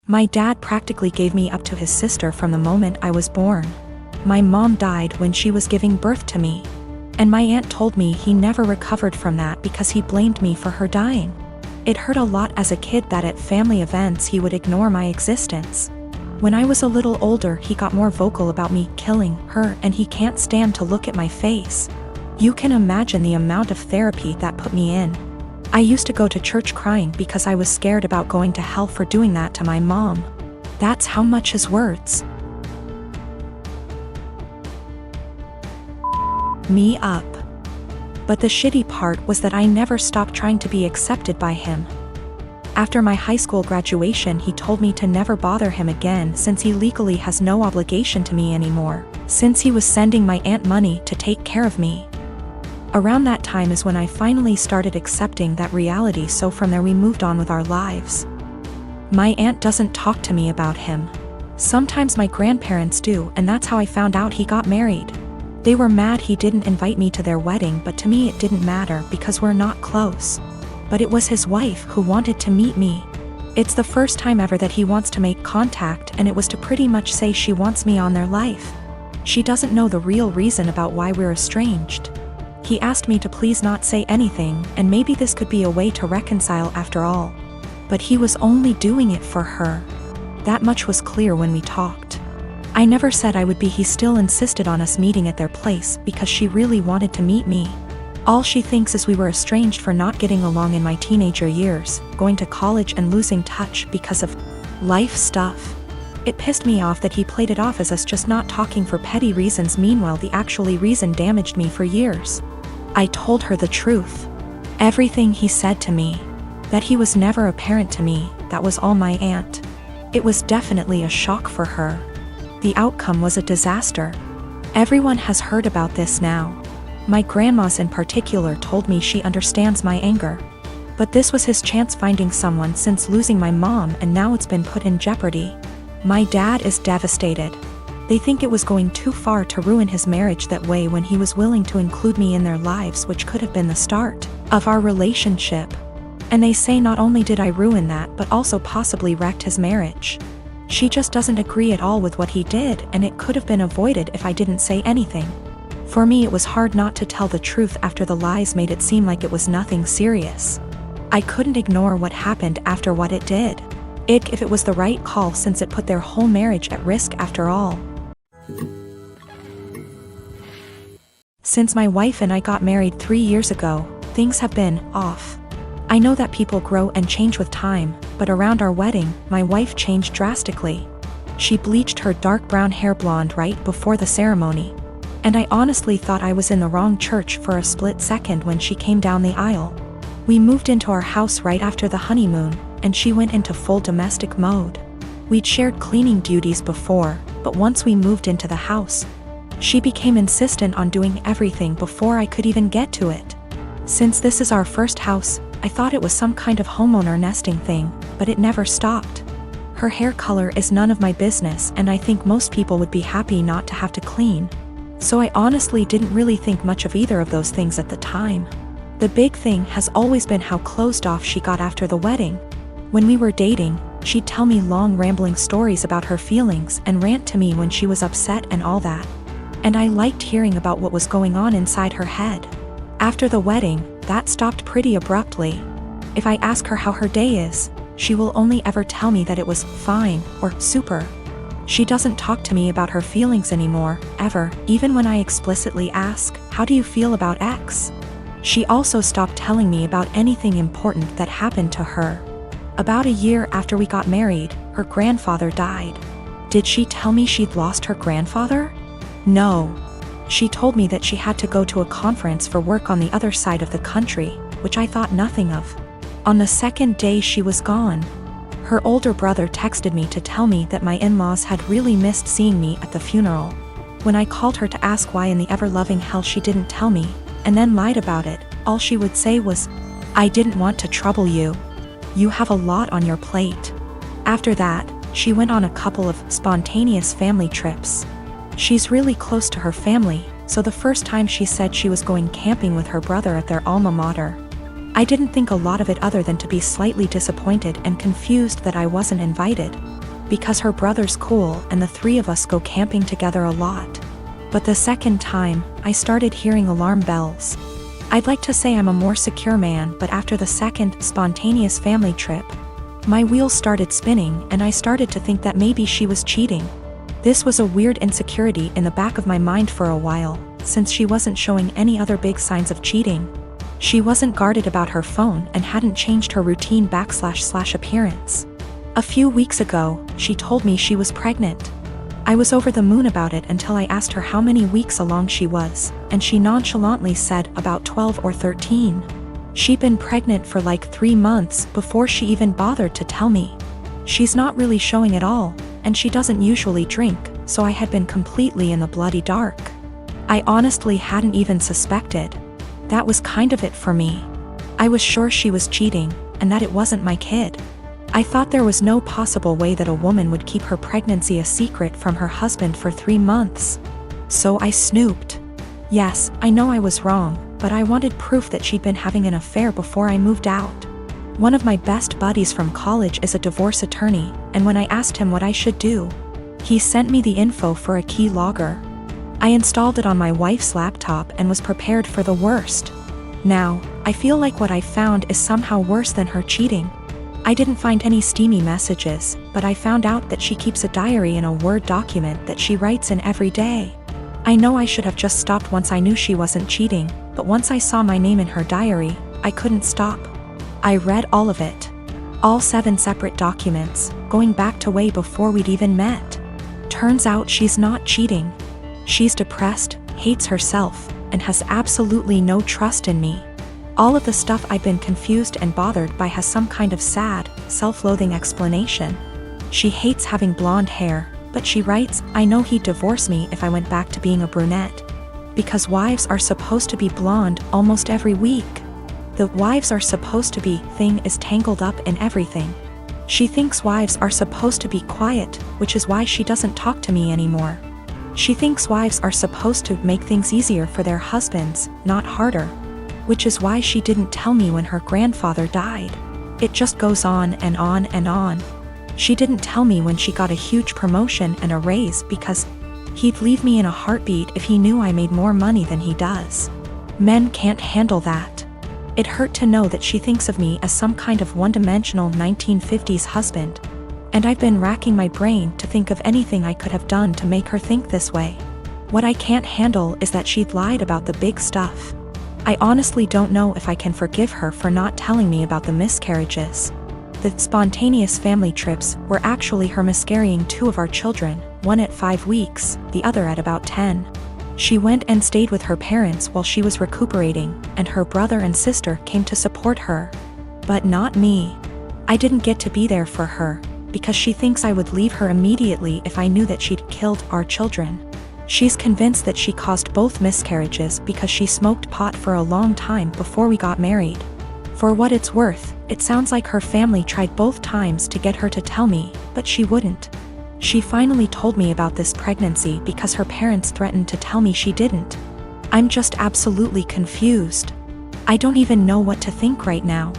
My dad practically gave me up to his sister from the moment I was born. My mom died when she was giving birth to me. And my aunt told me he never recovered from that because he blamed me for her dying. It hurt a lot as a kid that at family events he would ignore my existence. When I was a little older, he got more vocal about me killing her, and he can't stand to look at my face. You can imagine the amount of therapy that put me in. I used to go to church crying because I was scared about going to hell for doing that to my mom. That's how much his words me up. But the shitty part was that I never stopped trying to be accepted by him. After my high school graduation, he told me to never bother him again since he legally has no obligation to me anymore, since he was sending my aunt money to take care of me. Around that time is when I finally started accepting that reality, so from there we moved on with our lives. My aunt doesn't talk to me about him. Sometimes my grandparents do, and that's how I found out he got married. They were mad he didn't invite me to their wedding, but to me it didn't matter because we're not close. But it was his wife who wanted to meet me. It's the first time ever that he wants to make contact, and it was to pretty much say she wants me on their life. She doesn't know the real reason about why we're estranged. He asked me to please not say anything, and maybe this could be a way to reconcile after all. But he was only doing it for her. That much was clear when we talked. I never said I would be. He still insisted on us meeting at their place because she really wanted to meet me. All she thinks is we were estranged for not getting along in my teenager years, going to college and losing touch because of life stuff. It pissed me off that he played it off as us just not talking for petty reasons. Meanwhile, the actually reason damaged me for years. I told her the truth. Everything he said to me. That he was never a parent to me, that was all my aunt. It was definitely a shock for her. The outcome was a disaster. Everyone has heard about this now. My grandmas in particular told me she understands my anger. But this was his chance finding someone since losing my mom, and now it's been put in jeopardy. My dad is devastated. They think it was going too far to ruin his marriage that way when he was willing to include me in their lives, which could have been the start of our relationship. And they say not only did I ruin that, but also possibly wrecked his marriage. She just doesn't agree at all with what he did, and it could have been avoided if I didn't say anything. For me, it was hard not to tell the truth after the lies made it seem like it was nothing serious. I couldn't ignore what happened after what it did. If it was the right call, since it put their whole marriage at risk after all. Since my wife and I got married 3 years ago, things have been off. I know that people grow and change with time, but around our wedding, my wife changed drastically. She bleached her dark brown hair blonde right before the ceremony. And I honestly thought I was in the wrong church for a split second when she came down the aisle. We moved into our house right after the honeymoon, and she went into full domestic mode. We'd shared cleaning duties before, but once we moved into the house, she became insistent on doing everything before I could even get to it. Since this is our first house, I thought it was some kind of homeowner nesting thing, but it never stopped. Her hair color is none of my business, and I think most people would be happy not to have to clean. So I honestly didn't really think much of either of those things at the time. The big thing has always been how closed off she got after the wedding. When we were dating, she'd tell me long rambling stories about her feelings and rant to me when she was upset and all that. And I liked hearing about what was going on inside her head. After the wedding, that stopped pretty abruptly. If I ask her how her day is, she will only ever tell me that it was fine or super. She doesn't talk to me about her feelings anymore, ever, even when I explicitly ask, "How do you feel about X?" She also stopped telling me about anything important that happened to her. About a year after we got married, her grandfather died. Did she tell me she'd lost her grandfather? No. She told me that she had to go to a conference for work on the other side of the country, which I thought nothing of. On the second day she was gone. Her older brother texted me to tell me that my in-laws had really missed seeing me at the funeral. When I called her to ask why in the ever-loving hell she didn't tell me, and then lied about it, all she would say was, "I didn't want to trouble you. You have a lot on your plate." After that, she went on a couple of spontaneous family trips. She's really close to her family, so the first time she said she was going camping with her brother at their alma mater. I didn't think a lot of it other than to be slightly disappointed and confused that I wasn't invited. because her brother's cool and the three of us go camping together a lot. But the second time, I started hearing alarm bells. I'd like to say I'm a more secure man, but after the second spontaneous family trip, my wheels started spinning and I started to think that maybe she was cheating. This was a weird insecurity in the back of my mind for a while, since she wasn't showing any other big signs of cheating. She wasn't guarded about her phone and hadn't changed her routine / appearance. A few weeks ago, she told me she was pregnant. I was over the moon about it until I asked her how many weeks along she was, and she nonchalantly said about 12 or 13. She'd been pregnant for like 3 months before she even bothered to tell me. She's not really showing at all, and she doesn't usually drink, so I had been completely in the bloody dark. I honestly hadn't even suspected. That was kind of it for me. I was sure she was cheating, and that it wasn't my kid. I thought there was no possible way that a woman would keep her pregnancy a secret from her husband for 3 months. So I snooped. Yes, I know I was wrong, but I wanted proof that she'd been having an affair before I moved out. One of my best buddies from college is a divorce attorney, and when I asked him what I should do, he sent me the info for a key logger. I installed it on my wife's laptop and was prepared for the worst. Now, I feel like what I found is somehow worse than her cheating. I didn't find any steamy messages, but I found out that she keeps a diary in a Word document that she writes in every day. I know I should have just stopped once I knew she wasn't cheating, but once I saw my name in her diary, I couldn't stop. I read all of it. All 7 separate documents, going back to way before we'd even met. Turns out she's not cheating. She's depressed, hates herself, and has absolutely no trust in me. All of the stuff I've been confused and bothered by has some kind of sad, self-loathing explanation. She hates having blonde hair, but she writes, I know he'd divorce me if I went back to being a brunette. Because wives are supposed to be blonde almost every week. The wives are supposed to be thing is tangled up in everything. She thinks wives are supposed to be quiet, which is why she doesn't talk to me anymore. She thinks wives are supposed to make things easier for their husbands, not harder. Which is why she didn't tell me when her grandfather died. It just goes on and on and on. She didn't tell me when she got a huge promotion and a raise because he'd leave me in a heartbeat if he knew I made more money than he does. Men can't handle that. It hurt to know that she thinks of me as some kind of one-dimensional 1950s husband. And I've been racking my brain to think of anything I could have done to make her think this way. What I can't handle is that she'd lied about the big stuff. I honestly don't know if I can forgive her for not telling me about the miscarriages. The spontaneous family trips were actually her miscarrying 2 of our children, one at 5 weeks, the other at about 10. She went and stayed with her parents while she was recuperating, and her brother and sister came to support her. But not me. I didn't get to be there for her, because she thinks I would leave her immediately if I knew that she'd killed our children. She's convinced that she caused both miscarriages because she smoked pot for a long time before we got married. For what it's worth, it sounds like her family tried both times to get her to tell me, but she wouldn't. She finally told me about this pregnancy because her parents threatened to tell me she didn't. I'm just absolutely confused. I don't even know what to think right now.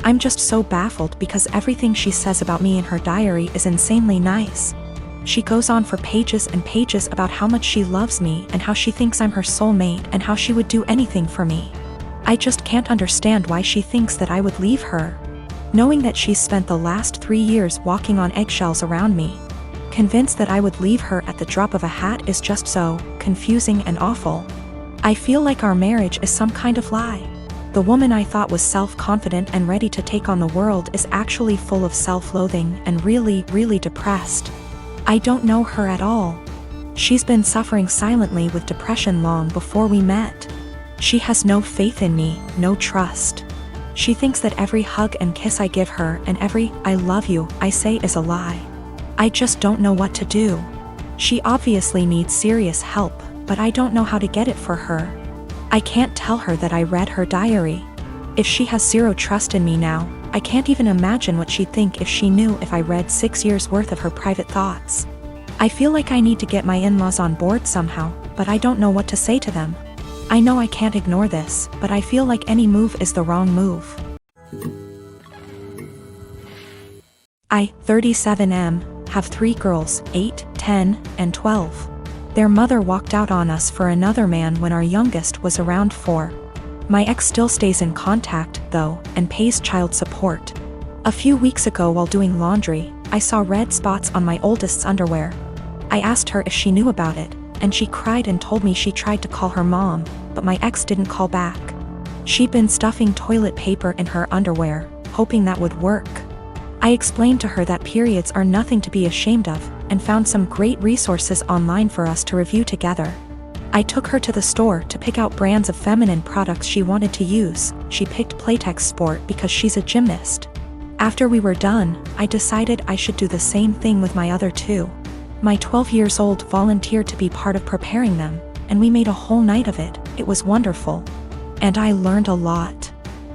I'm just so baffled because everything she says about me in her diary is insanely nice. She goes on for pages and pages about how much she loves me and how she thinks I'm her soulmate and how she would do anything for me. I just can't understand why she thinks that I would leave her. Knowing that she's spent the last 3 years walking on eggshells around me, convinced that I would leave her at the drop of a hat is just so confusing and awful. I feel like our marriage is some kind of lie. The woman I thought was self-confident and ready to take on the world is actually full of self-loathing and really, really depressed. I don't know her at all. She's been suffering silently with depression long before we met. She has no faith in me, no trust. She thinks that every hug and kiss I give her and every "I love you" I say is a lie. I just don't know what to do. She obviously needs serious help, but I don't know how to get it for her. I can't tell her that I read her diary. If she has zero trust in me now, I can't even imagine what she'd think if she knew if I read 6 years worth of her private thoughts. I feel like I need to get my in-laws on board somehow, but I don't know what to say to them. I know I can't ignore this, but I feel like any move is the wrong move. I, 37M, have 3 girls, 8, 10, and 12. Their mother walked out on us for another man when our youngest was around 4. My ex still stays in contact, though, and pays child support. A few weeks ago while doing laundry, I saw red spots on my oldest's underwear. I asked her if she knew about it, and she cried and told me she tried to call her mom, but my ex didn't call back. She'd been stuffing toilet paper in her underwear, hoping that would work. I explained to her that periods are nothing to be ashamed of, and found some great resources online for us to review together. I took her to the store to pick out brands of feminine products she wanted to use. She picked Playtex Sport because she's a gymnast. After we were done, I decided I should do the same thing with my other 2. My 12-year-old volunteered to be part of preparing them, and we made a whole night of it. It was wonderful. And I learned a lot.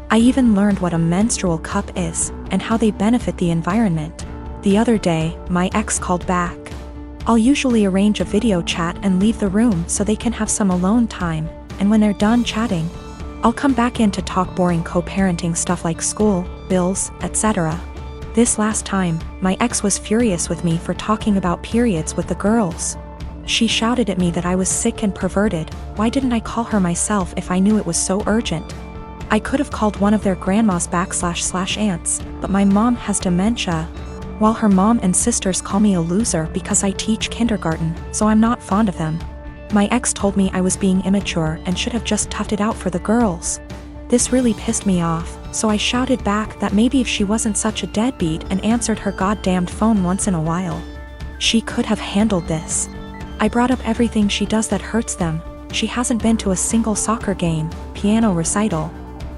I even learned what a menstrual cup is, and how they benefit the environment. The other day, my ex called back. I'll usually arrange a video chat and leave the room so they can have some alone time, and when they're done chatting, I'll come back in to talk boring co-parenting stuff like school, bills, etc. This last time, my ex was furious with me for talking about periods with the girls. She shouted at me that I was sick and perverted. Why didn't I call her myself if I knew it was so urgent? I could have called one of their grandmas / aunts, but my mom has dementia, while her mom and sisters call me a loser because I teach kindergarten, so I'm not fond of them. My ex told me I was being immature and should have just toughed it out for the girls. This really pissed me off, so I shouted back that maybe if she wasn't such a deadbeat and answered her goddamned phone once in a while, she could have handled this. I brought up everything she does that hurts them. She hasn't been to a single soccer game, piano recital,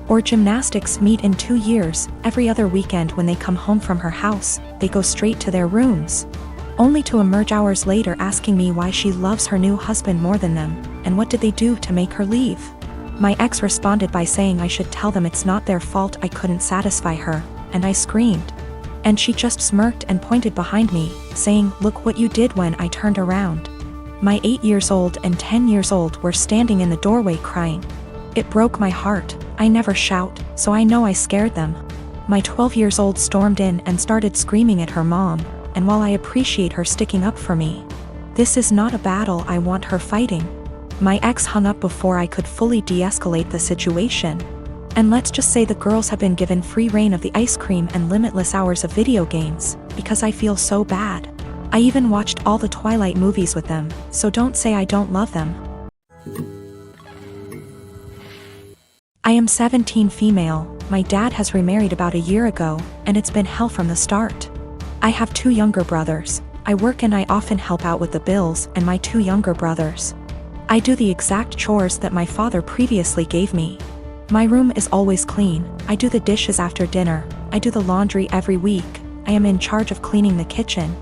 or gymnastics meet in 2 years. Every other weekend when they come home from her house, they go straight to their rooms, only to emerge hours later asking me why she loves her new husband more than them, and what did they do to make her leave. My ex responded by saying I should tell them it's not their fault I couldn't satisfy her, and I screamed. And she just smirked and pointed behind me, saying, "Look what you did," when I turned around. My 8-year-old and 10-year-old were standing in the doorway crying. It broke my heart. I never shout, so I know I scared them. My 12-year-old stormed in and started screaming at her mom, and while I appreciate her sticking up for me, this is not a battle I want her fighting. My ex hung up before I could fully de-escalate the situation. And let's just say the girls have been given free reign of the ice cream and limitless hours of video games, because I feel so bad. I even watched all the Twilight movies with them, so don't say I don't love them. I am 17, female. My dad has remarried about a year ago, and it's been hell from the start. I have 2 younger brothers. I work and I often help out with the bills and my 2 younger brothers. I do the exact chores that my father previously gave me. My room is always clean. I do the dishes after dinner. I do the laundry every week. I am in charge of cleaning the kitchen,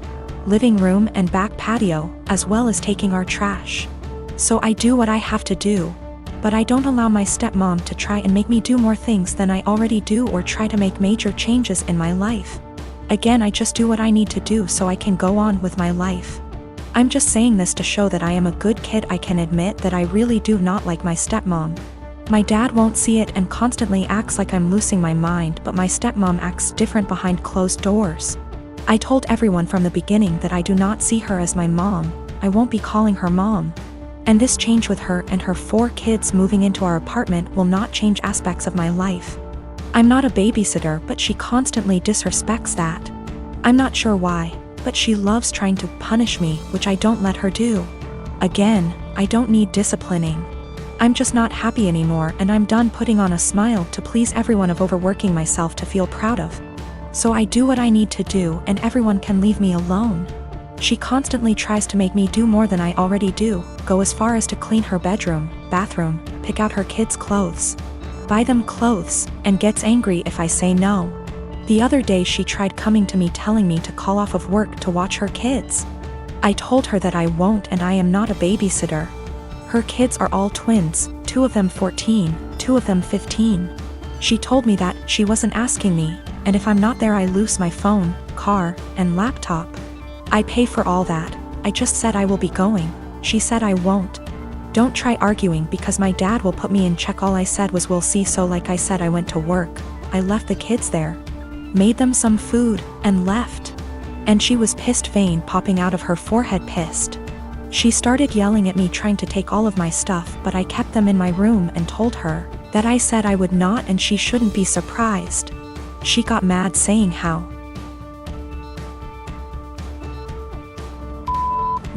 living room and back patio, as well as taking our trash. So I do what I have to do. But I don't allow my stepmom to try and make me do more things than I already do or try to make major changes in my life. Again, I just do what I need to do so I can go on with my life. I'm just saying this to show that I am a good kid. I can admit that I really do not like my stepmom. My dad won't see it and constantly acts like I'm losing my mind, but my stepmom acts different behind closed doors. I told everyone from the beginning that I do not see her as my mom. I won't be calling her mom. And this change with her and her 4 kids moving into our apartment will not change aspects of my life. I'm not a babysitter, but she constantly disrespects that. I'm not sure why, but she loves trying to punish me, which I don't let her do. Again, I don't need disciplining. I'm just not happy anymore, and I'm done putting on a smile to please everyone of overworking myself to feel proud of. So I do what I need to do and everyone can leave me alone. She constantly tries to make me do more than I already do, go as far as to clean her bedroom, bathroom, pick out her kids' clothes, buy them clothes, and gets angry if I say no. The other day she tried coming to me telling me to call off of work to watch her kids. I told her that I won't and I am not a babysitter. Her kids are all twins, 2 of them 14, 2 of them 15. She told me that she wasn't asking me, and if I'm not there I lose my phone, car, and laptop. I pay for all that. I just said I will be going. She said I won't. Don't try arguing because my dad will put me in check. All I said was we'll see. So like I said, I went to work. I left the kids there, made them some food, and left. And she was pissed, vein popping out of her forehead, pissed. She started yelling at me, trying to take all of my stuff, but I kept them in my room and told her that I said I would not and she shouldn't be surprised. She got mad, saying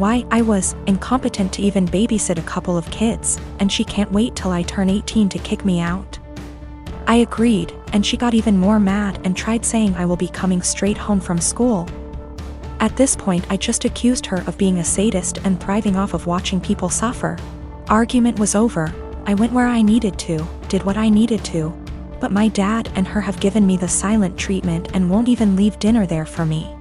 why I was incompetent to even babysit a couple of kids, and she can't wait till I turn 18 to kick me out. I agreed, and she got even more mad and tried saying I will be coming straight home from school. At this point, I just accused her of being a sadist and thriving off of watching people suffer. Argument was over. I went where I needed to, did what I needed to, but my dad and her have given me the silent treatment and won't even leave dinner there for me.